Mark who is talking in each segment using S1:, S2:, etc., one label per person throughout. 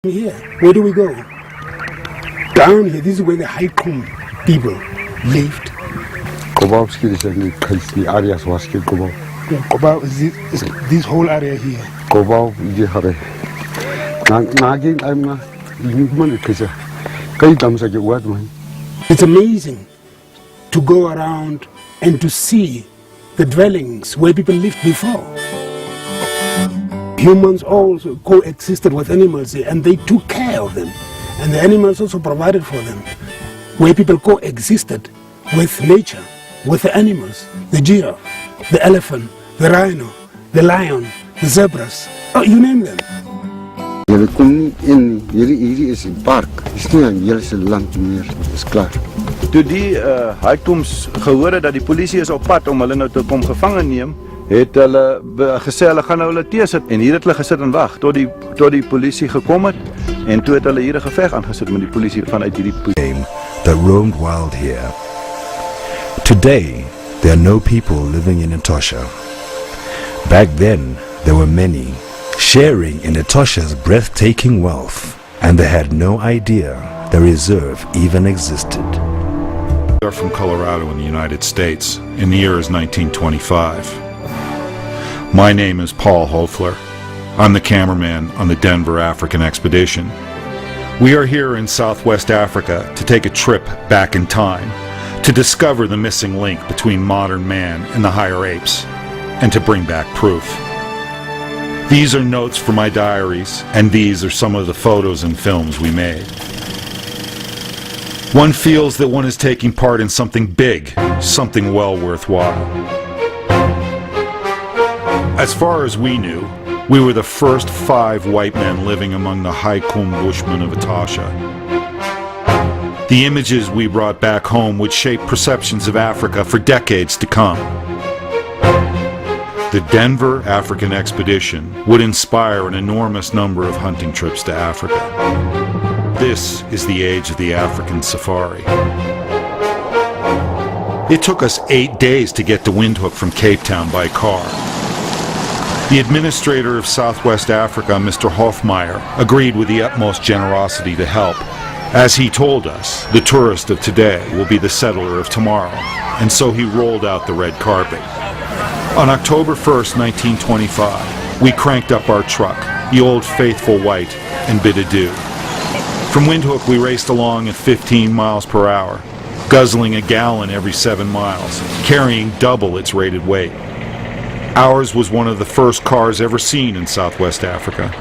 S1: Here, where do we go? Down here, this is where the HAIKOMS people lived. Khomob is this whole area here. It's amazing to go around and to see the dwellings where people lived before. Humans also coexisted with animals here, and they took care of them. And the animals also provided for them. Where people coexisted with nature, with the animals, the giraffe, the elephant, the rhino, the lion, the zebras, oh, you name them.
S2: Hierdie is 'n park. Dis nie 'n hele land meer. Dis klaar.
S3: Toe die HAIKOMS gehoor het dat die polisie is op pad om hulle nou te kom gevange neem, het hulle gesê hulle gaan nou hulle teesit en hier het hulle gesit en wag tot die polisie gekom het en toe het hulle hier 'n geveg aangesit met die polisie vanuit hierdie
S4: that roamed wild here. Today there are no people living in Etosha. Back then there were many sharing in Etosha's breathtaking wealth, and they had no idea the reserve even existed.
S5: We are from Colorado in the United States, and the year is 1925. My name is Paul Hofler. I'm the cameraman on the Denver African Expedition. We are here in Southwest Africa to take a trip back in time, to discover the missing link between modern man and the higher apes, and to bring back proof. These are notes from my diaries, and these are some of the photos and films we made. One feels that one is taking part in something big, something well worthwhile. As far as we knew, we were the first 5 white men living among the HAIKOMS Bushmen of Etosha. The images we brought back home would shape perceptions of Africa for decades to come. The Denver African Expedition would inspire an enormous number of hunting trips to Africa. This is the age of the African safari. It took us 8 days to get to Windhoek from Cape Town by car. The administrator of Southwest Africa, Mr. Hofmeyer, agreed with the utmost generosity to help. As he told us, the tourist of today will be the settler of tomorrow, and so he rolled out the red carpet. On October 1st, 1925, we cranked up our truck, the old faithful white, and bid adieu. From Windhoek we raced along at 15 miles per hour, guzzling a gallon every 7 miles, carrying double its rated weight. Ours was one of the first cars ever seen in Southwest Africa.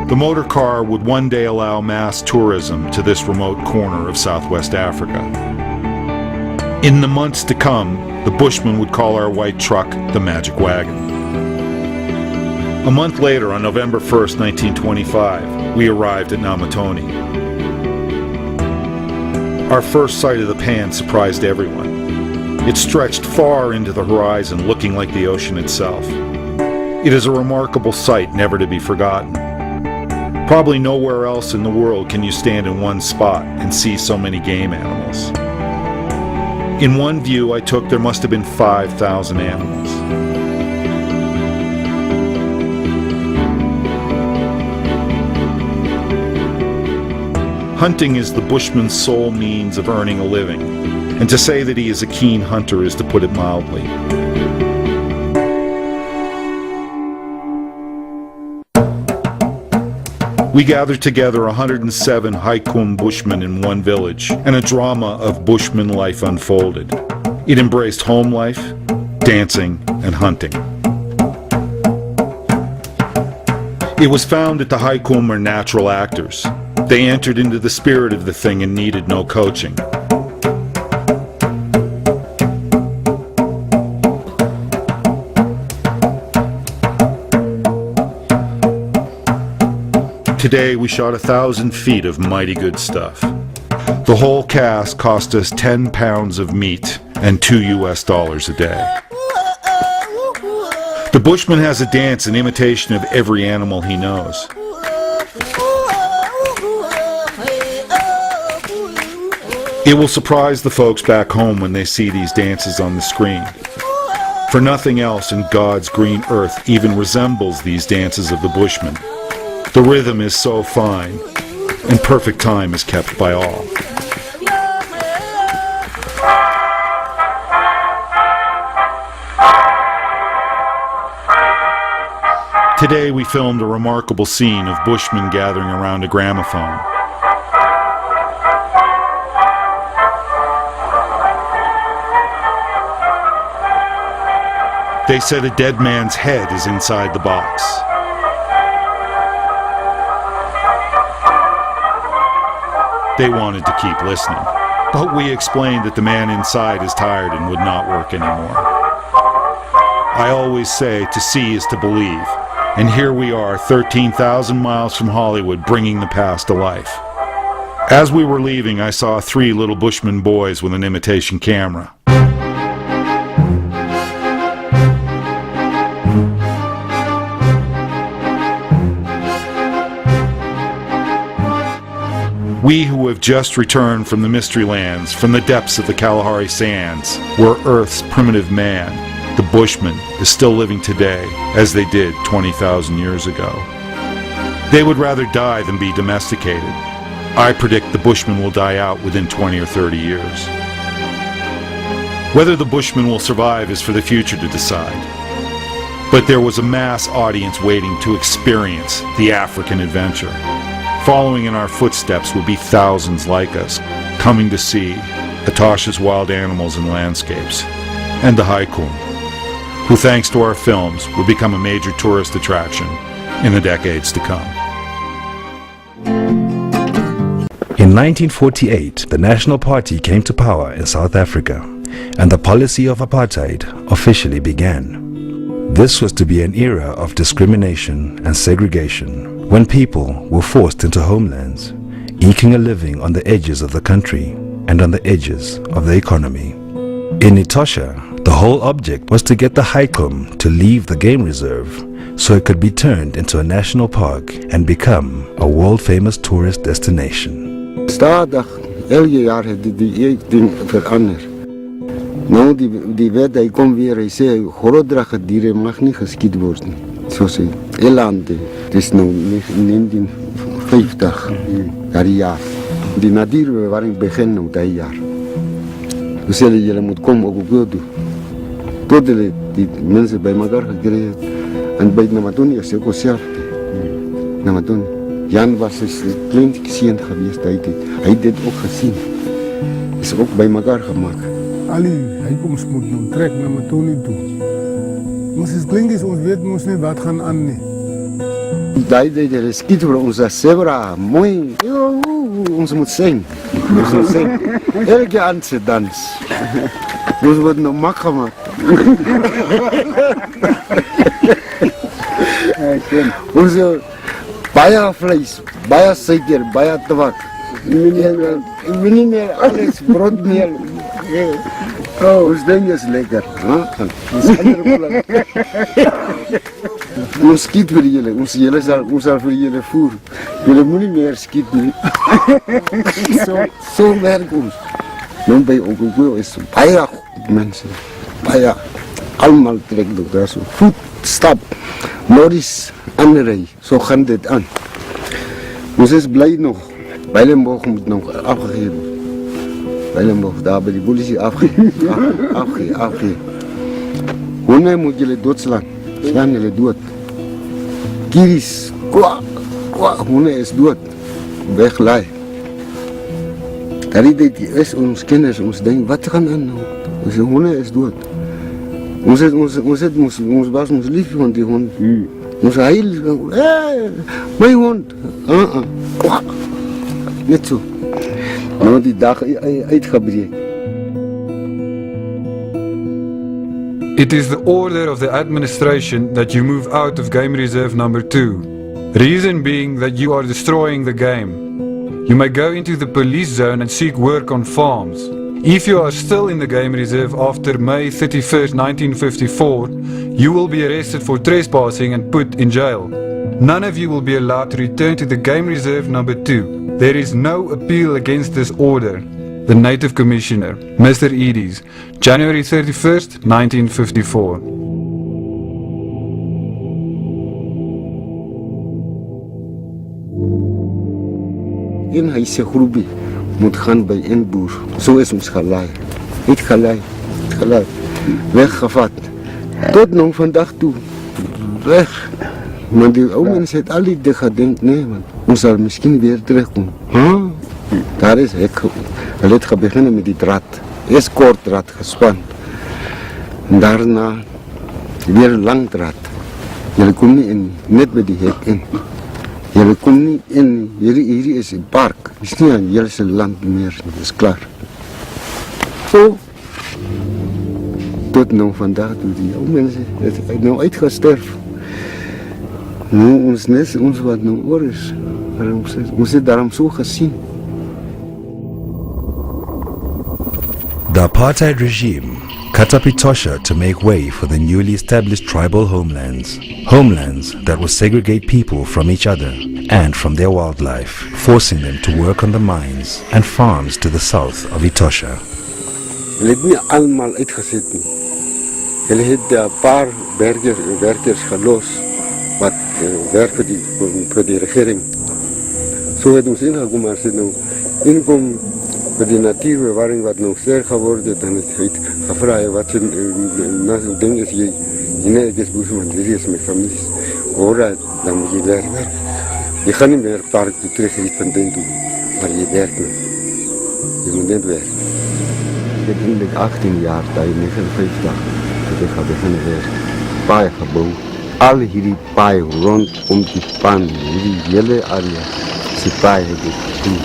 S5: The motor car would one day allow mass tourism to this remote corner of Southwest Africa. In the months to come, the Bushmen would call our white truck the Magic Wagon. A month later, on November 1st, 1925, we arrived at Namatoni. Our first sight of the pan surprised everyone. It stretched far into the horizon, looking like the ocean itself. It is a remarkable sight never to be forgotten. Probably nowhere else in the world can you stand in one spot and see so many game animals. In one view I took, there must have been 5,000 animals. Hunting is the Bushman's sole means of earning a living, and to say that he is a keen hunter is to put it mildly. We gathered together 107 HAIKOMS Bushmen in one village, and a drama of Bushman life unfolded. It embraced home life, dancing, and hunting. It was found that the HAIKOMS are natural actors. They entered into the spirit of the thing and needed no coaching. Today we shot 1,000 feet of mighty good stuff. The whole cast cost us 10 pounds of meat and $2 a day. The Bushman has a dance in imitation of every animal he knows. It will surprise the folks back home when they see these dances on the screen. For nothing else in God's green earth even resembles these dances of the Bushmen. The rhythm is so fine, and perfect time is kept by all. Today we filmed a remarkable scene of Bushmen gathering around a gramophone. They said a dead man's head is inside the box. They wanted to keep listening, but we explained that the man inside is tired and would not work anymore. I always say to see is to believe, and here we are 13,000 miles from Hollywood bringing the past to life. As we were leaving, I saw 3 little Bushman boys with an imitation camera. We who have just returned from the Mystery Lands, from the depths of the Kalahari Sands, where Earth's primitive man, the Bushman, is still living today, as they did 20,000 years ago. They would rather die than be domesticated. I predict the Bushman will die out within 20 or 30 years. Whether the Bushman will survive is for the future to decide. But there was a mass audience waiting to experience the African adventure. Following in our footsteps would be thousands like us, coming to see Etosha's wild animals and landscapes, and the HAIKOMS, who thanks to our films will become a major tourist attraction in the decades to come.
S4: In 1948, the National Party came to power in South Africa, and the policy of apartheid officially began. This was to be an era of discrimination and segregation, when people were forced into homelands, eking a living on the edges of the country and on the edges of the economy. In Etosha, the whole object was to get the HAIKOMS to leave the game reserve so it could be turned into a national park and become a world-famous tourist destination.
S2: Stadig, elke jaar het die ding verander. Nou die wet, hy kom weer, hy sê, grootdrage diere mag nie geskiet word nie. So sê, elande, het is nou 1950, die jaar. Die natuurbewaring begin nou die jaar. Toen sê hulle, julle moet kom ook wil doen. Tot hulle die mense by mekaar gekry het. En by Namatoni is ook self. Namatoni. Jan was een klein seun geweest, hy het dit ook gesien. Is ook by mekaar gemaak.
S1: Al die HAIKOMS moet nou trek na Namatoni toe. Ons is klink is, ons weet ons nie wat gaan aan nie.
S2: Hulle skiet vir ons as zebra, mooi. Ons moet sing. Ons moet sing. Elke aand se dans. Ons word nou mak gemaakt. Ons baie vlees, baie suiker, baie tabak. Nie meer alles, broodmeel. Ons ding is lekker. Ons skiet vir julle, ons sal vir julle voer. Julle moet nie meer skiet nie. So werk ons. Nou by Okokoyo is baie mense, baie, allemaal trek daar so. Voet, stap, Norris, aanrij, so gaan dit aan. Ons is blij nog, Willem Dauxab moet nog afgegeven. Willem Dauxab daar bij die politie afgegeven. Honde moet jullie doodslaan, slaan jullie dood. Kiris, honde is dood, weglaai. Daar is ons kinders, ons denken, wat gaan aan nou? Onze honde is dood. Ons was ons lief van die hond. Ons heil, mijn hond. Net zo. Nou die dag uitgebreid.
S6: It is the order of the administration that you move out of Game Reserve number 2. Reason being that you are destroying the game. You may go into the police zone and seek work on farms. If you are still in the game reserve after May 31st, 1954, you will be arrested for trespassing and put in jail. None of you will be allowed to return to the game reserve number 2. There is no appeal against this order. The Native Commissioner, Mr. Edis, January 31st, 1954.
S2: in hy se groepie moet gaan by een boer. So is ons gelaai. Het gelaai. Weggevat. Tot nou vandag toe. Weg. Maar die ou mense het al die dag gedink, nee man, ons sal miskien weer terugkom. Daar is hek. Hulle het begin met die draad. Eers kort draad gespan. En daarna weer lang draad. Julle kom nie in, net by die hek in. Julle kom nie in, hierdie is 'n park. Dis nie aan julle se land meer, dit is klaar. So, tot nou vandag toe die ou mense het nou uitgesterf. Nou ons wat nou oor is, ons het daarom so gesien.
S4: The apartheid regime cut up Etosha to make way for the newly established tribal homelands. Homelands that will segregate people from each other and from their wildlife, forcing them to work on the mines and farms to the south of Etosha.
S2: Hulle het nie almal uitgesit nie. Hulle het 'n paar werkers gelos wat werk vir die regering. So het ons ingekom, maar sit nou inkom vir die natuurbewaring wat nog sterk geword het, en het gevra wat sy ding is, nee, ek is boesman, hierdie is my familie. Alright, dan moet jy werk. Jy gaan nie meer park toe terug van ding toe, maar jy werk nou. Jy moet net werk. Ek het eindelijk 18 jaar, daar 59, dat ek ga begin werk. Paai gebouw, al hierdie paai rondom die pan, hierdie hele area, sy paai het ek gedoen.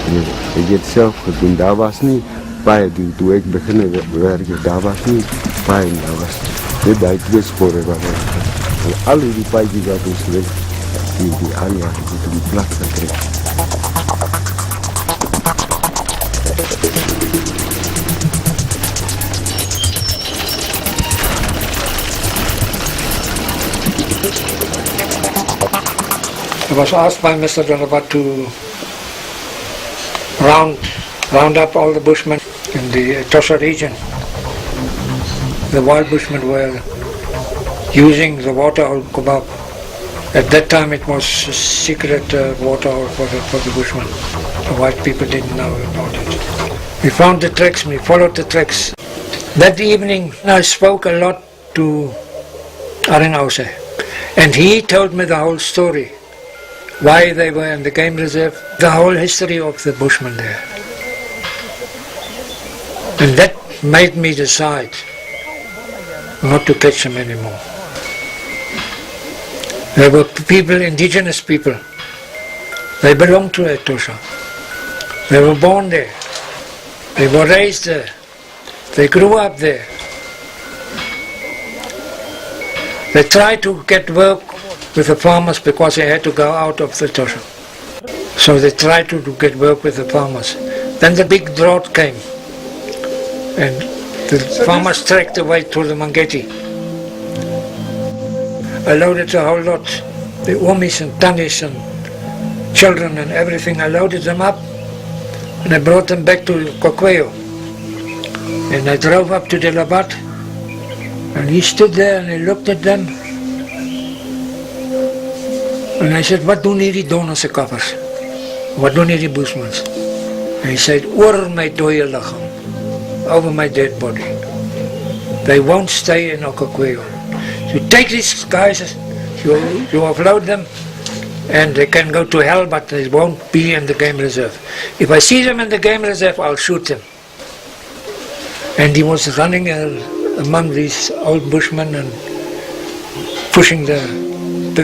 S2: Ek het self gedoen, daar was nie paai toe ek begin werk, daar was nie paai, daar was net die twee spore wat en al hierdie paai die wat ons weg, die area het op die plaats gekryg.
S7: I was asked by Mr. Dauxab to round up all the bushmen in the Etosha region. The wild bushmen were using the water oil Khomob. At that time it was secret water oil for the bushmen. The white people didn't know about it. We found the tracks, we followed the tracks. That evening I spoke a lot to Oreseb, and he told me the whole story. Why they were in the game reserve, the whole history of the bushmen there. And that made me decide not to catch them anymore. There were people, indigenous people. They belonged to Etosha. They were born there. They were raised there. They grew up there. They tried to get work with the farmers because they had to go out of the Etosha. So they tried to get work with the farmers. Then the big drought came, and the farmers trekked away to the Mangeti. I loaded a whole lot, the omis and tannies and children and everything. I loaded them up and I brought them back to Kokweo. And I drove up to Delabat, and he stood there and he looked at them. And I said, wat doen hierdie donderse kappers? Wat doen hierdie boesmans? And he said, oor my dooie lichaam, over my dead body. They won't stay in Okakweo. So take these guys, you offload them, and they can go to hell, but they won't be in the game reserve. If I see them in the game reserve, I'll shoot them. And he was running among these old bushmen and pushing the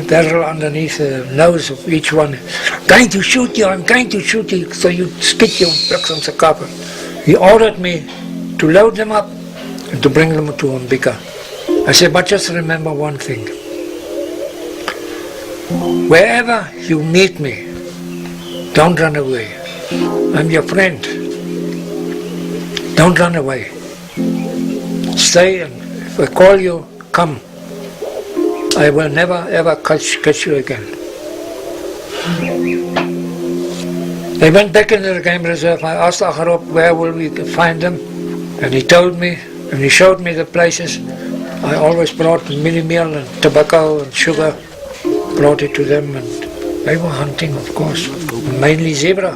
S7: barrel underneath the nose of each one. I'm going to shoot you, I'm going to shoot you, so you skit your bricks on the copper. He ordered me to load them up and to bring them to Mbika. I said, but just remember one thing. Wherever you meet me, don't run away. I'm your friend. Don't run away. Stay, and if I call you, come. I will never ever catch you again. They went back into the game reserve. I asked Agharop where will we find them, and he told me, and he showed me the places. I always brought mini meal and tobacco and sugar, brought it to them, and They were hunting, of course, mainly zebra.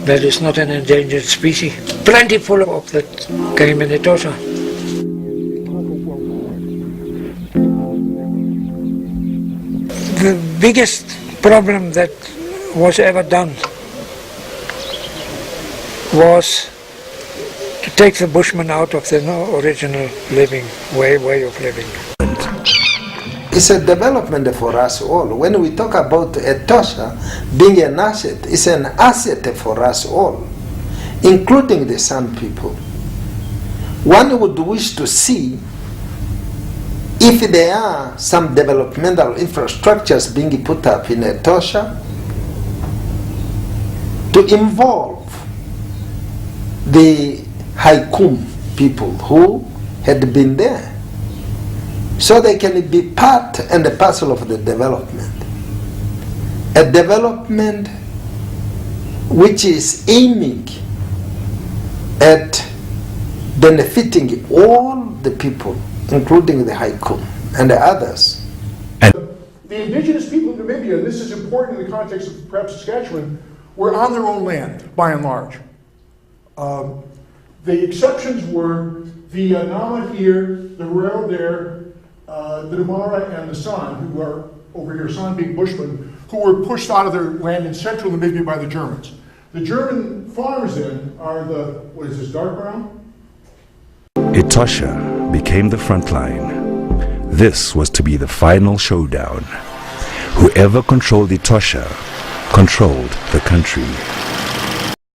S7: That is not an endangered species. Plentiful of that game in Etosha. The biggest problem that was ever done was to take the Bushmen out of their original living way of living.
S8: It's a development for us all. When we talk about Etosha being an asset, it's an asset for us all, including the San people. One would wish to see if there are some developmental infrastructures being put up in Etosha to involve the HAIKOMS people who had been there, so they can be part and a parcel of the development. A development which is aiming at benefiting all the people, including the HAIKOMS and the others.
S9: The indigenous people of Namibia, and this is important in the context of perhaps Saskatchewan, were on their own land, by and large. The exceptions were the Nama here, the Herero there, the Damara and the San, who are over here, San being Bushmen, who were pushed out of their land in central Namibia by the Germans. The German farmers then are the, what is this, dark brown?
S4: Etosha became the front line. This was to be the final showdown. Whoever controlled Etosha controlled the country.